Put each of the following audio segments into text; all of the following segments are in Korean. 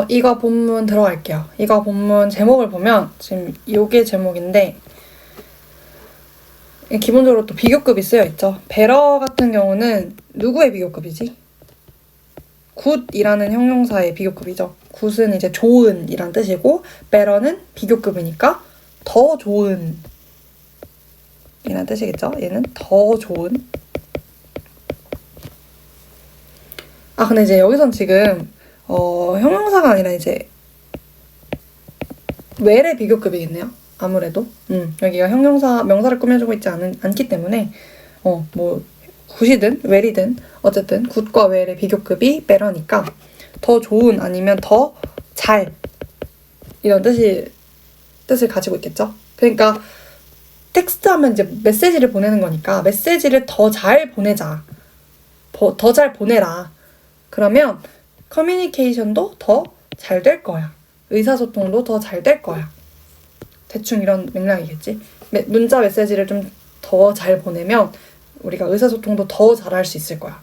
이거 본문 들어갈게요. 이거 본문 제목을 보면 지금 요게 제목인데 기본적으로 또 비교급이 쓰여있죠. better 같은 경우는 누구의 비교급이지? good이라는 형용사의 비교급이죠. good은 이제 좋은 이란 뜻이고 better는 비교급이니까 더 좋은 이란 뜻이겠죠. 얘는 더 좋은. 근데 이제 여기선 지금 형용사가 아니라 이제 where의 비교급이겠네요. 아무래도 여기가 형용사 명사를 꾸며주고 있지 않기 때문에 뭐 굿이든 where이든 어쨌든 굿과 where의 비교급이 better니까 더 좋은 아니면 더 잘 이런 뜻을 가지고 있겠죠. 그러니까 텍스트 하면 이제 메시지를 보내는 거니까 메시지를 더 잘 보내자, 더 잘 보내라. 그러면 커뮤니케이션도 더 잘 될 거야. 의사소통도 더 잘 될 거야. 대충 이런 맥락이겠지. 문자 메시지를 좀 더 잘 보내면 우리가 의사소통도 더 잘할 수 있을 거야.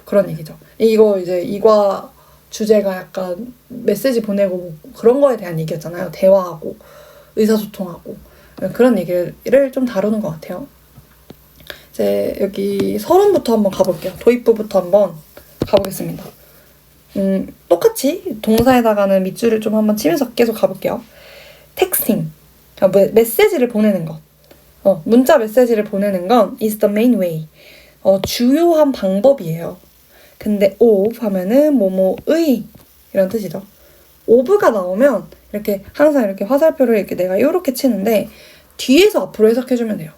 그런 얘기죠. 이과 주제가 약간 메시지 보내고 그런 거에 대한 얘기였잖아요. 대화하고 의사소통하고 그런 얘기를 좀 다루는 것 같아요. 이제 여기 서론부터 한번 가볼게요. 도입부부터 한번 가보겠습니다. 똑같이 동사에다가는 밑줄을 좀 한번 치면서 계속 가볼게요. 텍스팅, 메시지를 보내는 것. 문자 메시지를 보내는 건 is the main way. 주요한 방법이에요. 근데 of 하면은 뭐뭐의 이런 뜻이죠. of가 나오면 이렇게 항상 이렇게 화살표를 이렇게 내가 이렇게 치는데 뒤에서 앞으로 해석해주면 돼요.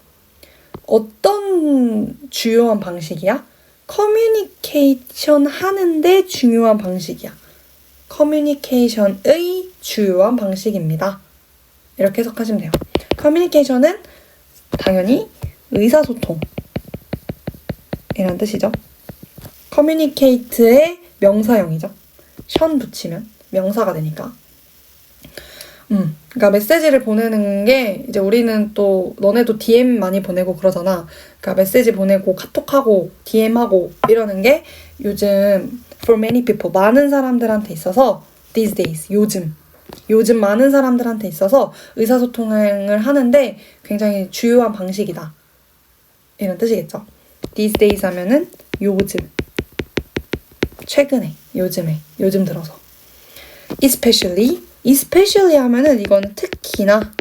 어떤 주요한 방식이야? 커뮤니케이션 하는데 중요한 방식이야. 커뮤니케이션의 주요한 방식입니다. 이렇게 해석하시면 돼요. 커뮤니케이션은 당연히 의사소통 이란 뜻이죠. 커뮤니케이트의 명사형이죠. 션 붙이면 명사가 되니까. 그러니까 메시지를 보내는 게 이제 우리는 또 너네도 DM 많이 보내고 그러잖아. 그러니까 메시지 보내고 카톡하고 DM하고 이러는 게 요즘 for many people 많은 사람들한테 있어서 these days 요즘 많은 사람들한테 있어서 의사소통을 하는데 굉장히 주요한 방식이다. 이런 뜻이겠죠. these days 하면은 요즘, 최근에, 요즘 들어서. especially 하면은 이거는 특히나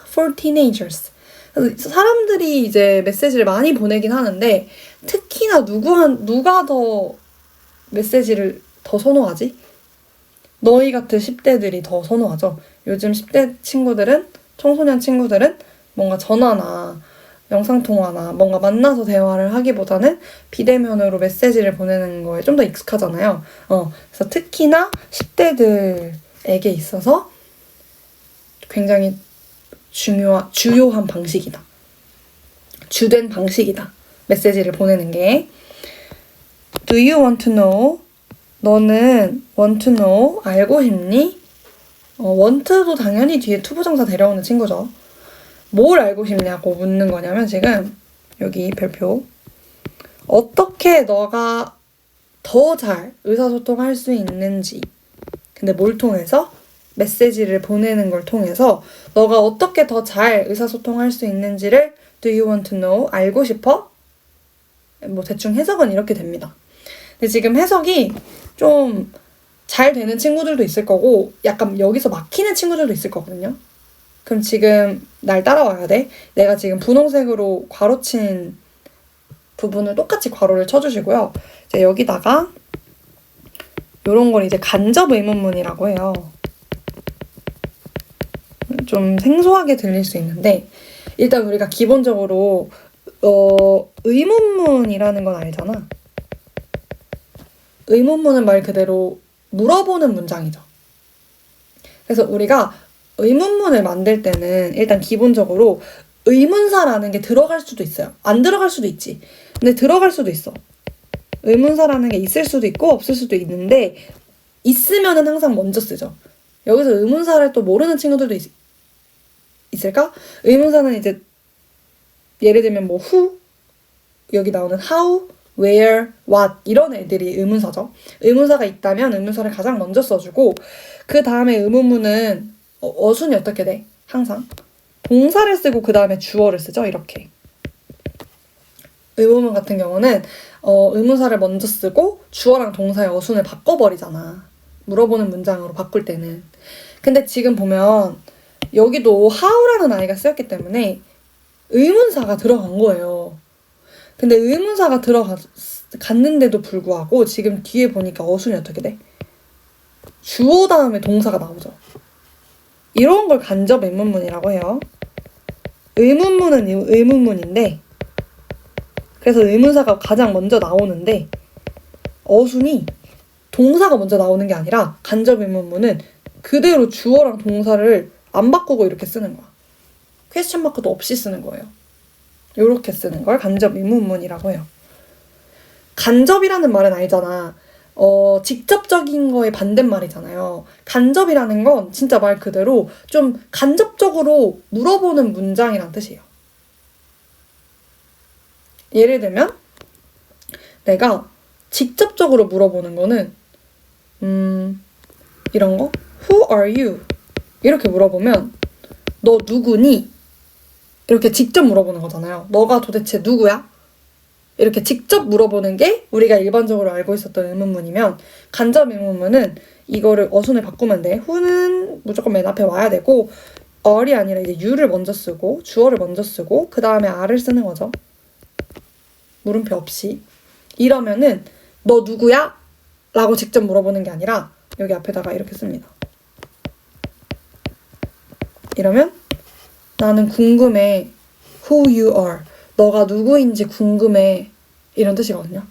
for teenagers. 사람들이 이제 메시지를 많이 보내긴 하는데 특히나 누가 더 메시지를 더 선호하지? 너희 같은 10대들이 더 선호하죠. 요즘 10대 친구들은, 청소년 친구들은 뭔가 전화나 영상통화나 뭔가 만나서 대화를 하기보다는 비대면으로 메시지를 보내는 거에 좀 더 익숙하잖아요. 그래서 특히나 10대들에게 있어서 굉장히 주요한 방식이다. 주된 방식이다. 메시지를 보내는 게. Do you want to know? 너는 want to know? 알고 싶니? want도 당연히 뒤에 투부정사 데려오는 친구죠. 뭘 알고 싶냐고 묻는 거냐면 지금 여기 별표 어떻게 너가 더 잘 의사소통할 수 있는지 근데 뭘 통해서? 메시지를 보내는 걸 통해서 너가 어떻게 더 잘 의사소통할 수 있는지를 do you want to know? 알고 싶어? 뭐 대충 해석은 이렇게 됩니다. 근데 지금 해석이 좀 잘 되는 친구들도 있을 거고 약간 여기서 막히는 친구들도 있을 거거든요. 그럼 지금 날 따라와야 돼. 내가 지금 분홍색으로 괄호친 부분을 똑같이 괄호를 쳐주시고요. 이제 여기다가 이런 걸 이제 간접 의문문이라고 해요. 좀 생소하게 들릴 수 있는데 일단 우리가 기본적으로 의문문이라는 건 알잖아. 의문문은 말 그대로 물어보는 문장이죠. 그래서 우리가 의문문을 만들 때는 일단 기본적으로 의문사라는 게 들어갈 수도 있어요. 안 들어갈 수도 있지. 근데 들어갈 수도 있어. 의문사라는 게 있을 수도 있고 없을 수도 있는데 있으면은 항상 먼저 쓰죠. 여기서 의문사를 또 모르는 친구들도 있을까? 의문사는 이제 예를 들면 뭐 who, 여기 나오는 how, where, what 이런 애들이 의문사죠. 의문사가 있다면 의문사를 가장 먼저 써주고 그 다음에 의문문은 어순이 어떻게 돼? 항상 동사를 쓰고 그 다음에 주어를 쓰죠. 이렇게. 의문문 같은 경우는 의문사를 먼저 쓰고 주어랑 동사의 어순을 바꿔버리잖아. 물어보는 문장으로 바꿀 때는. 근데 지금 보면 여기도 how라는 아이가 쓰였기 때문에 의문사가 들어간 거예요. 근데 의문사가 들어갔는데도 불구하고 지금 뒤에 보니까 어순이 어떻게 돼? 주어 다음에 동사가 나오죠. 이런 걸 간접 의문문이라고 해요. 의문문은 의문문인데 그래서 의문사가 가장 먼저 나오는데 어순이 동사가 먼저 나오는 게 아니라 간접 의문문은 그대로 주어랑 동사를 안 바꾸고 이렇게 쓰는 거야. 퀘스천 마크도 없이 쓰는 거예요. 이렇게 쓰는 걸 간접 의문문이라고 해요. 간접이라는 말은 알잖아. 직접적인 거의 반대말이잖아요. 간접이라는 건 진짜 말 그대로 좀 간접적으로 물어보는 문장이란 뜻이에요. 예를 들면 내가 직접적으로 물어보는 거는 이런 거 Who are you? 이렇게 물어보면 너 누구니? 이렇게 직접 물어보는 거잖아요. 너가 도대체 누구야? 이렇게 직접 물어보는 게 우리가 일반적으로 알고 있었던 의문문이면 간접 의문문은 이거를 어순을 바꾸면 돼. who는 무조건 맨 앞에 와야 되고 are이 아니라 이제 you를 먼저 쓰고 주어를 먼저 쓰고 그 다음에 are를 쓰는 거죠. 물음표 없이. 이러면은 너 누구야? 라고 직접 물어보는 게 아니라 여기 앞에다가 이렇게 씁니다. 이러면 나는 궁금해. Who you are. 너가 누구인지 궁금해. 이런 뜻이거든요.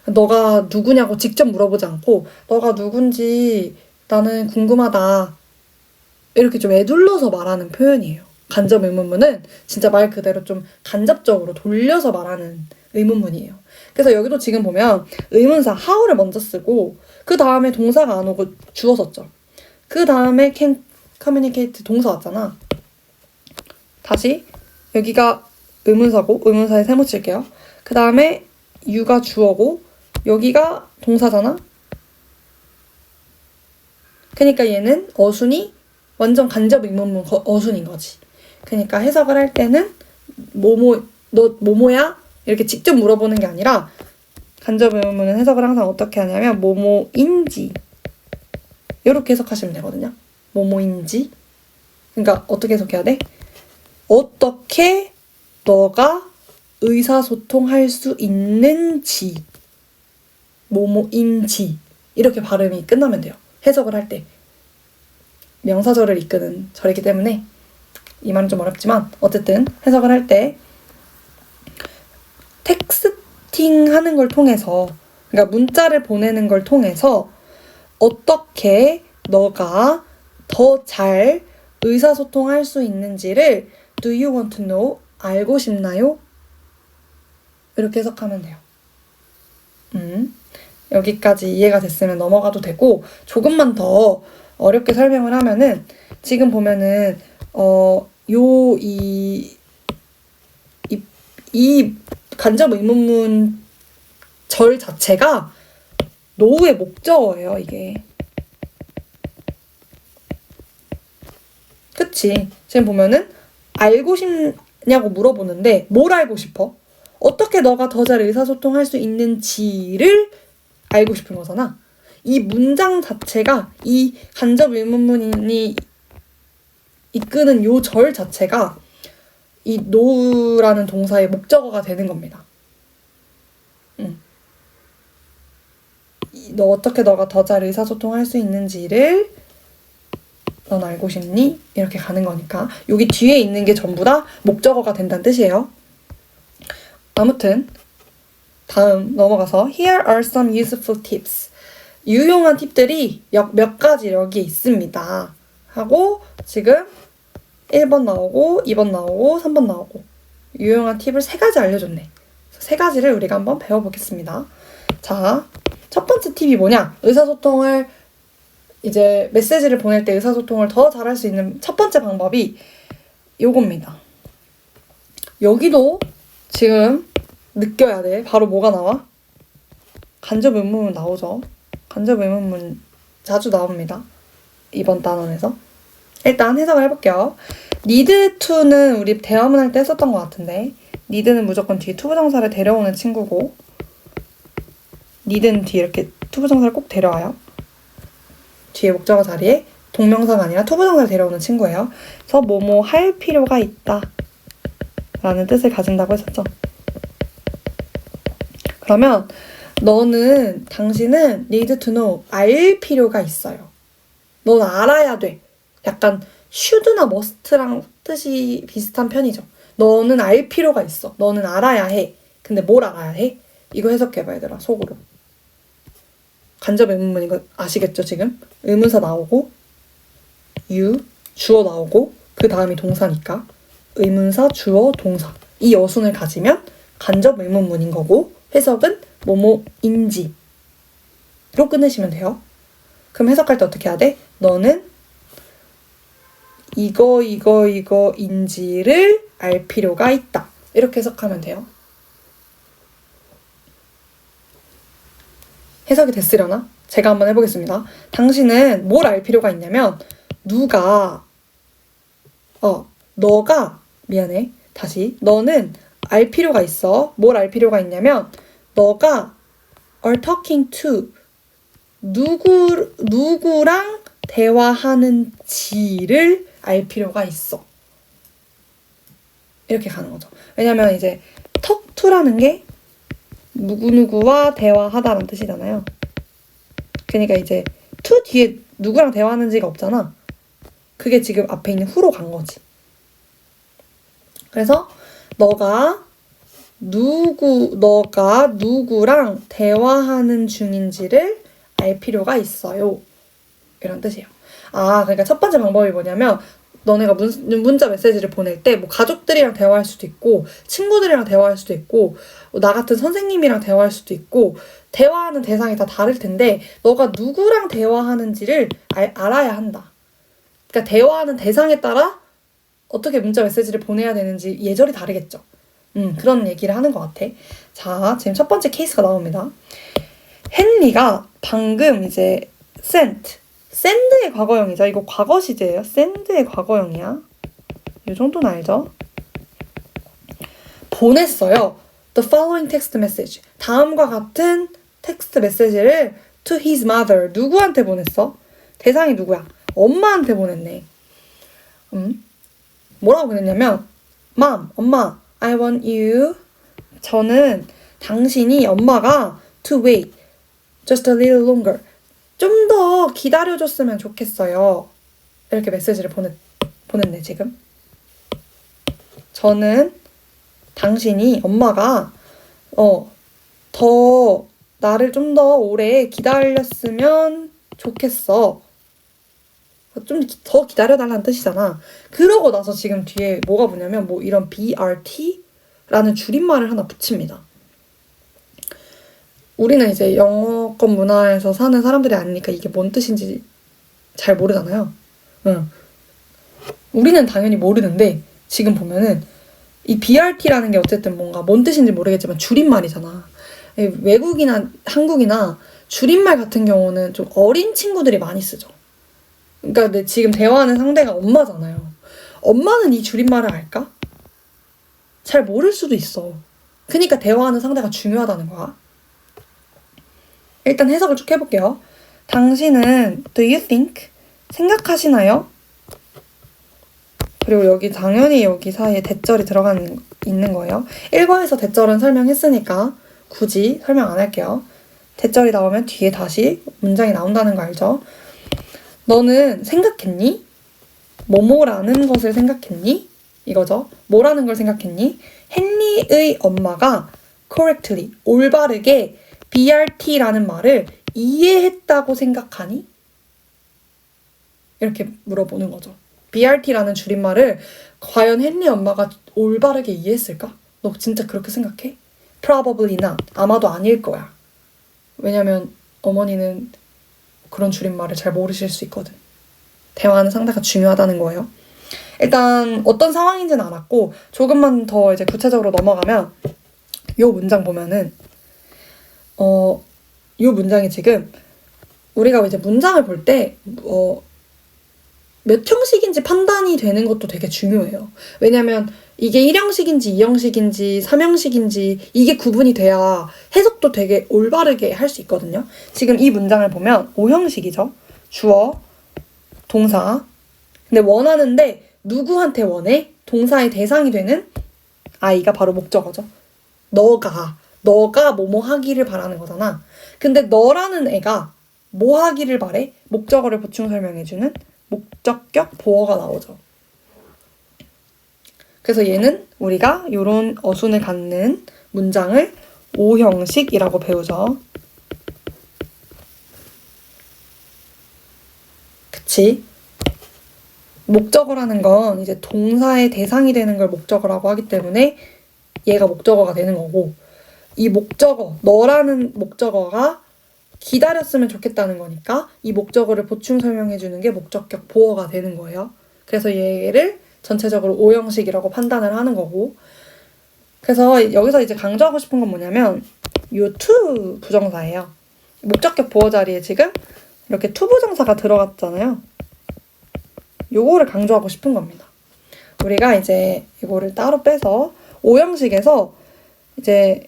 너가 누구냐고 직접 물어보지 않고 너가 누군지 나는 궁금하다. 이렇게 좀 애둘러서 말하는 표현이에요. 간접 의문문은 진짜 말 그대로 좀 간접적으로 돌려서 말하는 의문문이에요. 그래서 여기도 지금 보면 의문사 how를 먼저 쓰고 그 다음에 동사가 안 오고 주어 썼죠. 그 다음에 can communicate 동사 왔잖아. 다시 여기가 의문사고 의문사에 세모 칠게요. 그 다음에 you가 주어고 여기가 동사잖아. 그러니까 얘는 어순이 완전 간접 의문문 어순인 거지. 그러니까 해석을 할 때는 너 뭐뭐야? 이렇게 직접 물어보는 게 아니라 간접 의문문은 해석을 항상 어떻게 하냐면 뭐뭐인지 이렇게 해석하시면 되거든요. 뭐뭐인지. 그러니까 어떻게 해석해야 돼? 어떻게 너가 의사소통할 수 있는지 뭐뭐인지 이렇게 발음이 끝나면 돼요. 해석을 할 때. 명사절을 이끄는 절이기 때문에 이 말은 좀 어렵지만 어쨌든 해석을 할 때 텍스팅 하는 걸 통해서 그러니까 문자를 보내는 걸 통해서 어떻게 너가 더 잘 의사소통할 수 있는지를 Do you want to know? 알고 싶나요? 이렇게 해석하면 돼요. 여기까지 이해가 됐으면 넘어가도 되고 조금만 더 어렵게 설명을 하면은 지금 보면은 이 간접 의문문 절 자체가 노우의 목적어예요, 이게. 그치? 지금 보면은 알고 싶냐고 물어보는데 뭘 알고 싶어? 어떻게 너가 더 잘 의사소통할 수 있는지를 알고 싶은 거잖아. 이 문장 자체가 이 간접 의문문이 이끄는 요 절 자체가 이 know라는 동사의 목적어가 되는 겁니다. 너 어떻게 너가 더 잘 의사소통할 수 있는지를 넌 알고 싶니? 이렇게 가는 거니까 여기 뒤에 있는 게 전부 다 목적어가 된다는 뜻이에요. 아무튼 다음 넘어가서 Here are some useful tips. 유용한 팁들이 몇 가지 여기에 있습니다. 하고 지금 1번 나오고 2번 나오고 3번 나오고 유용한 팁을 3가지 알려줬네. 3가지를 우리가 한번 배워보겠습니다. 자, 첫 번째 팁이 뭐냐? 의사소통을 이제 메시지를 보낼 때 의사소통을 더 잘할 수 있는 첫 번째 방법이 요겁니다. 여기도 지금 느껴야 돼. 바로 뭐가 나와? 간접 의문문 나오죠. 간접 의문문 자주 나옵니다. 이번 단원에서. 일단 해석을 해볼게요. need to는 우리 대화문 할 때 썼던 것 같은데 need는 무조건 뒤에 투부정사를 데려오는 친구고 need는 뒤에 이렇게 투부정사를 꼭 데려와요. 뒤에 목적어 자리에 동명사가 아니라 투부정사를 데려오는 친구예요. 그래서 뭐뭐 할 필요가 있다 라는 뜻을 가진다고 했었죠. 그러면 당신은 need to know, 알 필요가 있어요. 넌 알아야 돼. 약간 should나 must랑 뜻이 비슷한 편이죠. 너는 알 필요가 있어. 너는 알아야 해. 근데 뭘 알아야 해? 이거 해석해봐 얘들아, 속으로. 간접 의문문 이거 아시겠죠 지금? 의문사 나오고 you, 주어 나오고 그 다음이 동사니까 의문사, 주어, 동사 이 여순을 가지면 간접 의문문인 거고 해석은 뭐뭐인지로 끝내시면 돼요. 그럼 해석할 때 어떻게 해야 돼? 너는 이거인지를 알 필요가 있다. 이렇게 해석하면 돼요. 해석이 됐으려나? 제가 한번 해보겠습니다. 당신은 뭘 알 필요가 있냐면 너는 알 필요가 있어. 뭘 알 필요가 있냐면 너가 are talking to 누구랑 대화하는지를 알 필요가 있어. 이렇게 가는 거죠. 왜냐면 이제 talk to라는 게 누구누구와 대화하다라는 뜻이잖아요. 그러니까 이제 to 뒤에 누구랑 대화하는지가 없잖아. 그게 지금 앞에 있는 who로 간 거지. 그래서 너가 누구랑 대화하는 중인지를 알 필요가 있어요. 이런 뜻이에요. 그러니까 첫 번째 방법이 뭐냐면 너네가 문자 메시지를 보낼 때 뭐 가족들이랑 대화할 수도 있고 친구들이랑 대화할 수도 있고 나 같은 선생님이랑 대화할 수도 있고 대화하는 대상이 다 다를 텐데 너가 누구랑 대화하는지를 알아야 한다. 그러니까 대화하는 대상에 따라 어떻게 문자 메시지를 보내야 되는지 예절이 다르겠죠. 그런 얘기를 하는 것 같아. 자, 지금 첫 번째 케이스가 나옵니다. 헨리가 방금 이제 send의 과거형이죠. 이거 과거 시제예요. send의 과거형이야. 이 정도는 알죠? 보냈어요. The following text message. 다음과 같은 텍스트 메시지를 to his mother. 누구한테 보냈어? 대상이 누구야? 엄마한테 보냈네. 뭐라고 보냈냐면 Mom, 엄마, I want you. 저는 당신이 엄마가 to wait just a little longer. 좀 더 기다려줬으면 좋겠어요. 이렇게 메시지를 보냈네 지금. 저는 당신이 엄마가 나를 좀 더 오래 기다렸으면 좋겠어. 좀 더 기다려달라는 뜻이잖아. 그러고 나서 지금 뒤에 뭐가 뭐냐면 뭐 이런 BRT라는 줄임말을 하나 붙입니다. 우리는 이제 영어권 문화에서 사는 사람들이 아니니까 이게 뭔 뜻인지 잘 모르잖아요. 우리는 당연히 모르는데 지금 보면은 이 BRT라는 게 어쨌든 뭔가 뭔 뜻인지 모르겠지만 줄임말이잖아. 외국이나 한국이나 줄임말 같은 경우는 좀 어린 친구들이 많이 쓰죠. 그러니까 지금 대화하는 상대가 엄마잖아요. 엄마는 이 줄임말을 알까? 잘 모를 수도 있어. 그러니까 대화하는 상대가 중요하다는 거야. 일단 해석을 쭉 해볼게요. 당신은 do you think? 생각하시나요? 그리고 여기 당연히 여기 사이에 대절이 있는 거예요. 1과에서 대절은 설명했으니까 굳이 설명 안 할게요. 대절이 나오면 뒤에 다시 문장이 나온다는 거 알죠? 너는 생각했니? 뭐뭐라는 것을 생각했니? 이거죠. 뭐라는 걸 생각했니? 헨리의 엄마가 correctly, 올바르게 BRT라는 말을 이해했다고 생각하니? 이렇게 물어보는 거죠. BRT라는 줄임말을 과연 헨리 엄마가 올바르게 이해했을까? 너 진짜 그렇게 생각해? Probably not. 아마도 아닐 거야. 왜냐면 어머니는 그런 줄임말을 잘 모르실 수 있거든. 대화하는 상대가 중요하다는 거예요. 일단 어떤 상황인지는 알았고 조금만 더 이제 구체적으로 넘어가면 이 문장 보면은 이 문장이 지금 우리가 이제 문장을 볼 때 몇 형식인지 판단이 되는 것도 되게 중요해요. 왜냐면 이게 1형식인지 2형식인지 3형식인지 이게 구분이 돼야 해석도 되게 올바르게 할 수 있거든요. 지금 이 문장을 보면 5형식이죠. 주어, 동사. 근데 원하는데 누구한테 원해? 동사의 대상이 되는 아이가 바로 목적어죠. 너가 뭐뭐 하기를 바라는 거잖아. 근데 너라는 애가 뭐 하기를 바래? 목적어를 보충 설명해주는 목적격 보어가 나오죠. 그래서 얘는 우리가 이런 어순을 갖는 문장을 5형식이라고 배우죠. 그치? 목적어라는 건 이제 동사의 대상이 되는 걸 목적어라고 하기 때문에 얘가 목적어가 되는 거고, 이 목적어, 너라는 목적어가 기다렸으면 좋겠다는 거니까 이 목적어를 보충 설명해주는 게 목적격 보어가 되는 거예요. 그래서 얘를 전체적으로 5형식이라고 판단을 하는 거고, 그래서 여기서 이제 강조하고 싶은 건 뭐냐면 요 to 부정사예요. 목적격 보어 자리에 지금 이렇게 to 부정사가 들어갔잖아요. 요거를 강조하고 싶은 겁니다. 우리가 이제 이거를 따로 빼서 5형식에서 이제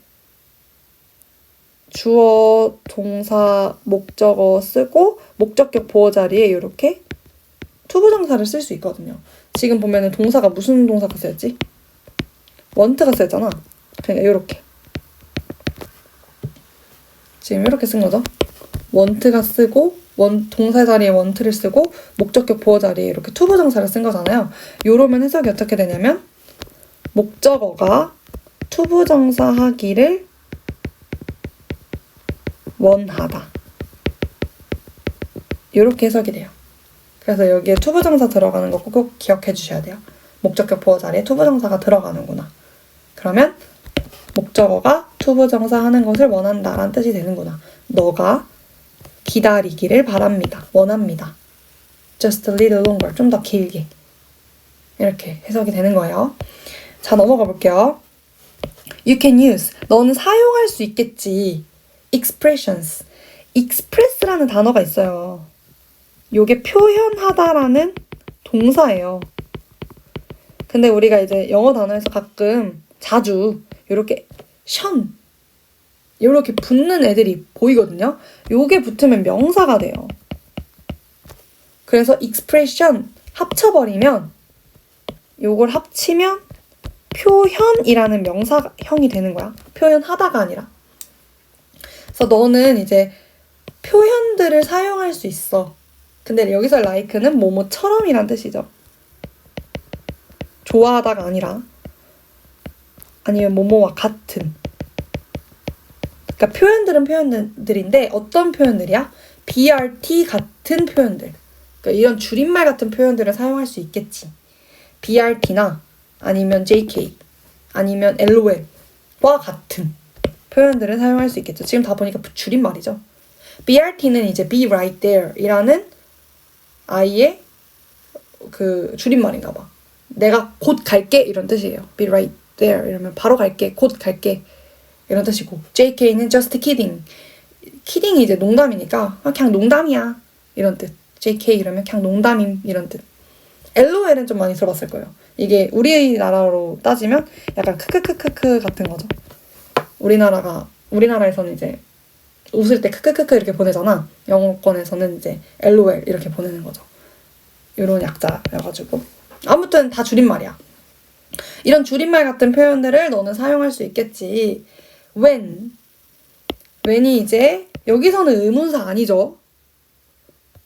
주어, 동사, 목적어 쓰고 목적격 보어 자리에 이렇게 to 부정사를 쓸 수 있거든요. 지금 보면은 동사가 무슨 동사가 쓰였지? want가 쓰였잖아. 그러니까 이렇게 지금 이렇게 쓴 거죠. want가 쓰고 동사 자리에 want를 쓰고 목적격 보어 자리에 이렇게 to 부정사를 쓴 거잖아요. 요러면 해석이 어떻게 되냐면 목적어가 to 부정사 하기를 원하다. 이렇게 해석이 돼요. 그래서 여기에 to 부정사 들어가는 거 꼭 기억해 주셔야 돼요. 목적격 보어 자리에 to 부정사가 들어가는구나. 그러면 목적어가 to 부정사 하는 것을 원한다라는 뜻이 되는구나. 너가 기다리기를 바랍니다. 원합니다. Just a little longer. 좀 더 길게. 이렇게 해석이 되는 거예요. 자, 넘어가 볼게요. You can use. 너는 사용할 수 있겠지. expressions. express라는 단어가 있어요. 요게 표현하다라는 동사예요. 근데 우리가 이제 영어 단어에서 가끔 자주 이렇게 션 이렇게 붙는 애들이 보이거든요. 요게 붙으면 명사가 돼요. 그래서 expression 합쳐버리면 요걸 합치면 표현이라는 명사형이 되는 거야. 표현하다가 아니라. 그래서 너는 이제 표현들을 사용할 수 있어. 근데 여기서 like는 뭐뭐처럼이란 뜻이죠. 좋아하다가 아니라 아니면 뭐뭐와 같은. 그러니까 표현들은 표현들인데 어떤 표현들이야? BRT 같은 표현들. 그러니까 이런 줄임말 같은 표현들을 사용할 수 있겠지. BRT나 아니면 JK 아니면 LOL과 같은 표현들을 사용할 수 있겠죠. 지금 다 보니까 줄임말이죠. BRT는 이제 be right there 이라는 아이의 그 줄임말인가 봐. 내가 곧 갈게 이런 뜻이에요. be right there 이러면 바로 갈게, 곧 갈게 이런 뜻이고, JK는 just kidding. kidding이 이제 농담이니까 그냥 농담이야 이런 뜻. JK 이러면 그냥 농담임 이런 뜻. LOL은 좀 많이 들어봤을 거예요. 이게 우리나라로 따지면 약간 크크크크크 같은 거죠. 우리나라에서는 이제 웃을 때 크크크크 이렇게 보내잖아. 영어권에서는 이제 LOL 이렇게 보내는 거죠. 이런 약자여가지고 아무튼 다 줄임말이야. 이런 줄임말 같은 표현들을 너는 사용할 수 있겠지. when이 이제 여기서는 의문사 아니죠.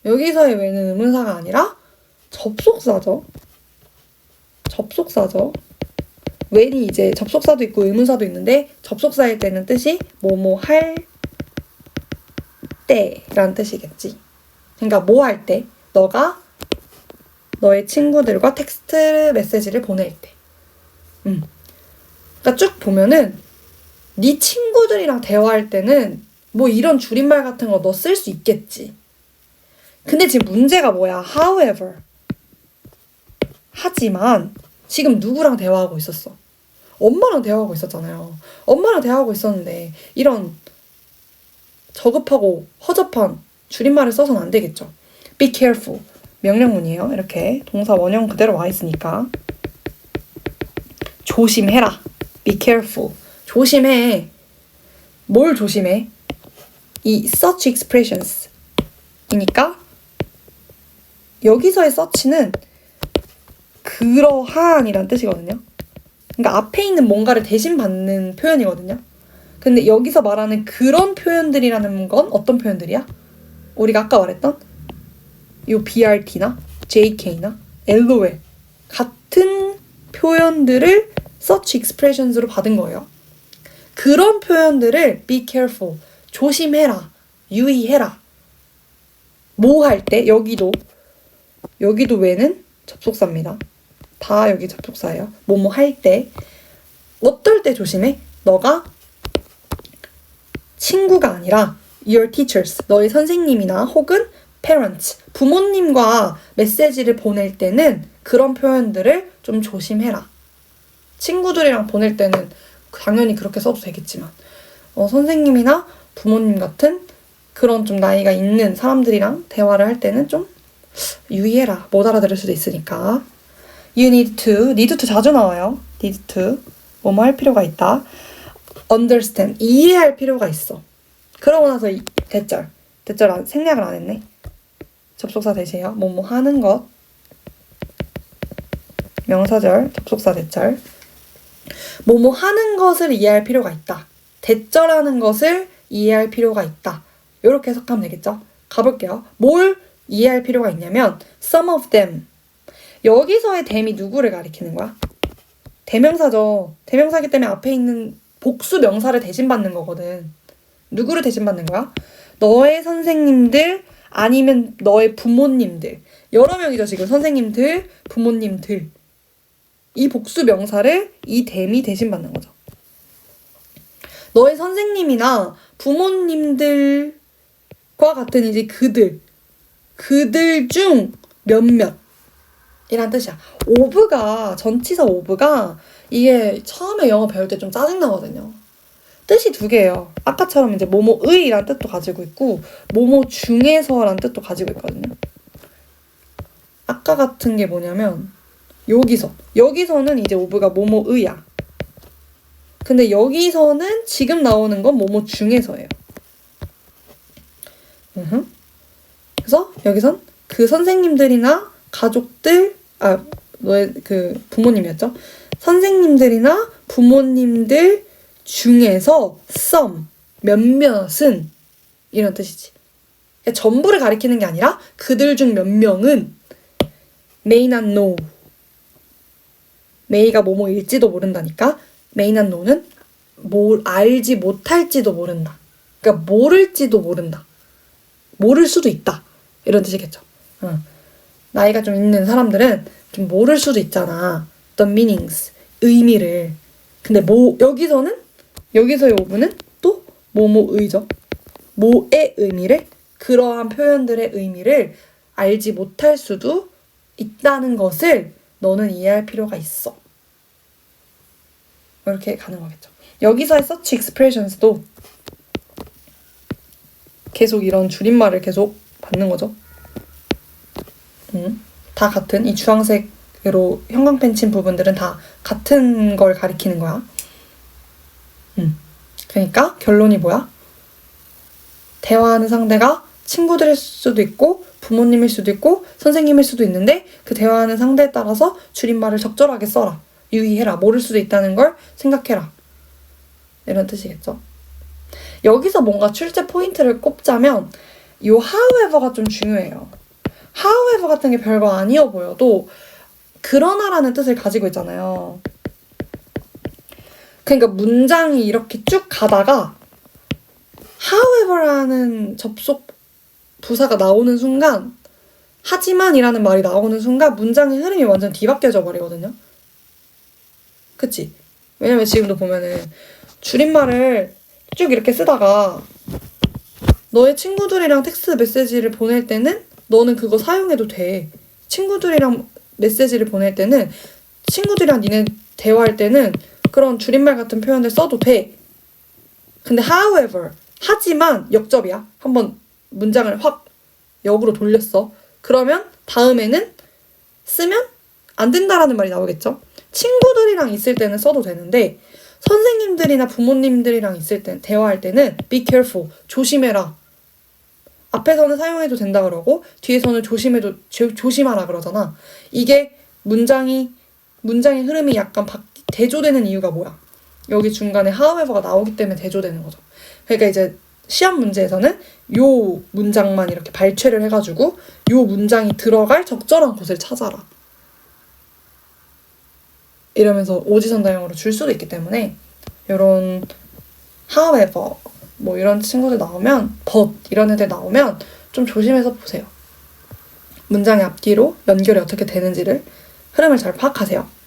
여기서의 when은 의문사가 아니라 접속사죠. when이 이제 접속사도 있고 의문사도 있는데 접속사일 때는 뜻이 뭐뭐 할 때라는 뜻이겠지. 그러니까 뭐 할 때? 너가 너의 친구들과 텍스트 메시지를 보낼 때. 그러니까 쭉 보면은 네 친구들이랑 대화할 때는 뭐 이런 줄임말 같은 거 너 쓸 수 있겠지. 근데 지금 문제가 뭐야? However. 하지만 지금 누구랑 대화하고 있었어? 엄마랑 대화하고 있었잖아요. 엄마랑 대화하고 있었는데 이런 저급하고 허접한 줄임말을 써서는 안 되겠죠. be careful. 명령문이에요. 이렇게 동사 원형 그대로 와 있으니까. 조심해라. be careful. 조심해. 뭘 조심해? 이 such expressions 이니까 여기서의 such는 그러한이란 뜻이거든요. 그러니까 앞에 있는 뭔가를 대신 받는 표현이거든요. 근데 여기서 말하는 그런 표현들이라는 건 어떤 표현들이야? 우리가 아까 말했던 요 BRT나 JK나 LOL 같은 표현들을 such expressions로 받은 거예요. 그런 표현들을 be careful, 조심해라, 유의해라. 뭐 할 때? 여기도 왜는 접속사입니다. 다 여기 접속사예요. 뭐뭐 할 때. 어떨 때 조심해? 너가 친구가 아니라 your teachers, 너의 선생님이나 혹은 parents, 부모님과 메시지를 보낼 때는 그런 표현들을 좀 조심해라. 친구들이랑 보낼 때는 당연히 그렇게 써도 되겠지만 선생님이나 부모님 같은 그런 좀 나이가 있는 사람들이랑 대화를 할 때는 좀 유의해라. 못 알아들을 수도 있으니까. You need to 자주 나와요. need to 뭐뭐 할 필요가 있다. understand 이해할 필요가 있어. 그러고 나서 대절 생략을 안 했네. 접속사 대시에요. 뭐뭐 하는 것 명사절 접속사 대절. 뭐뭐 하는 것을 이해할 필요가 있다. 대절하는 것을 이해할 필요가 있다. 이렇게 해석하면 되겠죠. 가볼게요. 뭘 이해할 필요가 있냐면 some of them. 여기서의 them이 누구를 가리키는 거야? 대명사죠. 대명사기 때문에 앞에 있는 복수 명사를 대신 받는 거거든. 누구를 대신 받는 거야? 너의 선생님들 아니면 너의 부모님들. 여러 명이죠 지금. 선생님들, 부모님들. 이 복수 명사를 이 them이 대신 받는 거죠. 너의 선생님이나 부모님들과 같은 이제 그들 중 몇몇 이란 뜻이야. of가 전치사 of가 이게 처음에 영어 배울 때 좀 짜증나거든요. 뜻이 두 개예요. 아까처럼 이제 뭐뭐의란 뜻도 가지고 있고 뭐뭐 중에서란 뜻도 가지고 있거든요. 아까 같은 게 뭐냐면 여기서는 이제 of가 뭐뭐의야. 근데 여기서는 지금 나오는 건 뭐뭐 중에서예요. 그래서 여기선 그 선생님들이나 가족들, 너의 그 부모님이었죠? 선생님들이나 부모님들 중에서 some, 몇몇은 이런 뜻이지. 그러니까 전부를 가리키는 게 아니라 그들 중 몇 명은 may not know. may가 뭐뭐일지도 모른다니까. may not know는 뭘 알지 못할지도 모른다. 그러니까 모를지도 모른다. 모를 수도 있다. 이런 뜻이겠죠. 나이가 좀 있는 사람들은 좀 모를 수도 있잖아. the meanings, 의미를. 근데 여기서의 오브는 또 뭐뭐의죠. 뭐의 의미를, 그러한 표현들의 의미를 알지 못할 수도 있다는 것을 너는 이해할 필요가 있어. 이렇게 가는 거겠죠. 여기서의 such expressions도 계속 이런 줄임말을 계속 받는 거죠. 다 같은 이 주황색으로 형광펜 친 부분들은 다 같은 걸 가리키는 거야. 그러니까 결론이 뭐야? 대화하는 상대가 친구들일 수도 있고 부모님일 수도 있고 선생님일 수도 있는데 그 대화하는 상대에 따라서 줄임말을 적절하게 써라. 유의해라. 모를 수도 있다는 걸 생각해라. 이런 뜻이겠죠. 여기서 뭔가 출제 포인트를 꼽자면 요 however가 좀 중요해요. however 같은 게 별거 아니어 보여도 그러나라는 뜻을 가지고 있잖아요. 그러니까 문장이 이렇게 쭉 가다가 however라는 접속 부사가 나오는 순간, 하지만이라는 말이 나오는 순간 문장의 흐름이 완전 뒤바뀌어져 버리거든요. 그치? 왜냐면 지금도 보면은 줄임말을 쭉 이렇게 쓰다가 너의 친구들이랑 텍스트 메시지를 보낼 때는 너는 그거 사용해도 돼. 친구들이랑 메시지를 보낼 때는, 친구들이랑 니네 대화할 때는 그런 줄임말 같은 표현을 써도 돼. 근데 however, 하지만 역접이야. 한번 문장을 확 역으로 돌렸어. 그러면 다음에는 쓰면 안 된다라는 말이 나오겠죠. 친구들이랑 있을 때는 써도 되는데 선생님들이나 부모님들이랑 있을 때 대화할 때는 be careful, 조심해라. 앞에서는 사용해도 된다 그러고 뒤에서는 조심하라 그러잖아. 이게 문장의 흐름이 약간 대조되는 이유가 뭐야? 여기 중간에 however가 나오기 때문에 대조되는 거죠. 그러니까 이제 시험 문제에서는 요 문장만 이렇게 발췌를 해가지고 요 문장이 들어갈 적절한 곳을 찾아라. 이러면서 오지선다형으로 줄 수도 있기 때문에 이런 however 뭐 이런 친구들 나오면 but 이런 애들 나오면 좀 조심해서 보세요. 문장의 앞뒤로 연결이 어떻게 되는지를 흐름을 잘 파악하세요.